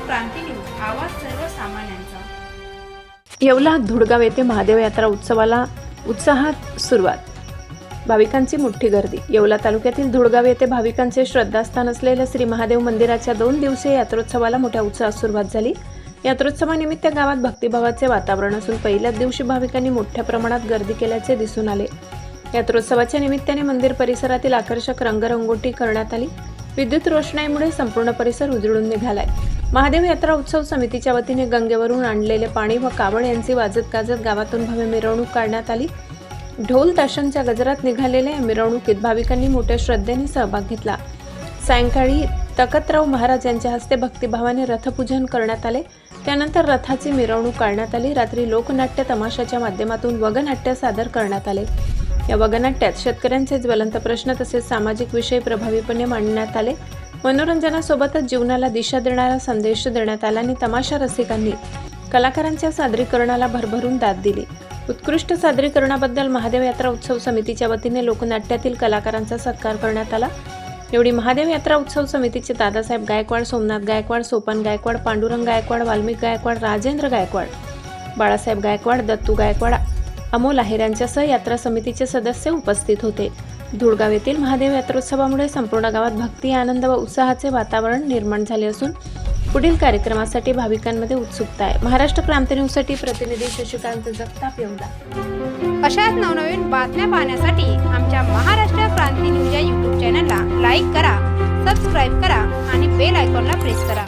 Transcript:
क्रांती news, आवाज सर्वसामान्यांचा। येवला धुडगाव येथे महादेव यात्रा उत्सवाला उत्साहात सुरुवात। भाविकांची मोठी गर्दी। येवला तालुक्यातील धुडगाव येथे भाविकांचे श्रद्धास्थान असलेल्या श्री महादेव मंदिराच्या 2 दिवसीय यात्रोत्सवाला मोठ्या उत्साहात सुरुवात झाली। यात्रोत्सवानिमित्त गावात भक्तिभावाचे वातावरण असून पहिल्याच दिवशी भाविकांनी मोठ्या प्रमाणात गर्दी केल्याचे दिसून आले। यात्रोत्सवाच्या निमित्ताने मंदिर परिसरातील आकर्षक रंगरंगोटी करण्यात आली। विद्युत रोषणाईमुळे संपूर्ण परिसर उजळून निघालाय। महादेव यात्रा उत्सव समितीच्या वतीने गंगेवरून आणलेले पाणी व कावड यांची वाजत गाजत गावातून भव्य मिरवणूक काढण्यात आली। ढोल ताशांच्या गजरात निघालेल्या या मिरवणुकीत भाविकांनी मोठ्या श्रद्धेने सहभाग घेतला। सायंकाळी तखतराव महाराज यांच्या हस्ते भक्तिभावाने रथपूजन करण्यात आले। त्यानंतर रथाची मिरवणूक काढण्यात आली। रात्री लोकनाट्य तमाशाच्या माध्यमातून वगनाट्य सादर करण्यात आले। या वगनाट्यात शेतकऱ्यांचे ज्वलंत प्रश्न तसेच सामाजिक विषय प्रभावीपणे मांडण्यात आले। मनोरंजनासोबतच जीवनाला दिशा देणारा संदेश देण्यात आला आणि तमाशा रसिकांनी कलाकारांच्या सादरीकरणाला भरभरून दाद दिली। उत्कृष्ट सादरीकरणाबद्दल महादेव यात्रा उत्सव समितीच्या वतीने लोकनाट्यातील कलाकारांचा सत्कार करण्यात आला। एवढी महादेव यात्रा उत्सव समितीचे दादासाहेब गायकवाड, सोमनाथ गायकवाड, सोपान गायकवाड, पांडुरंग गायकवाड, वाल्मिक गायकवाड, राजेंद्र गायकवाड, बाळासाहेब गायकवाड, दत्तू गायकवाड, अमोल आहेर यांच्यासह यात्रा समितीचे सदस्य उपस्थित होते। धुडगाव येथील महादेव यात्रोत्सवामुळे संपूर्ण गावात भक्ती, आनंद व उत्साहाचे वातावरण निर्माण झाले असून पुढील कार्यक्रमासाठी भाविकांमध्ये उत्सुकता आहे। महाराष्ट्र क्रांती न्यूजसाठी प्रतिनिधी शशिकांत जगताप, येवला। अशाच नवनवीन बातम्या पाहण्यासाठी आमच्या महाराष्ट्र क्रांती न्यूज या YouTube चॅनलला लाईक करा, सबस्क्राईब करा आणि बेल आयकॉनला प्रेस करा।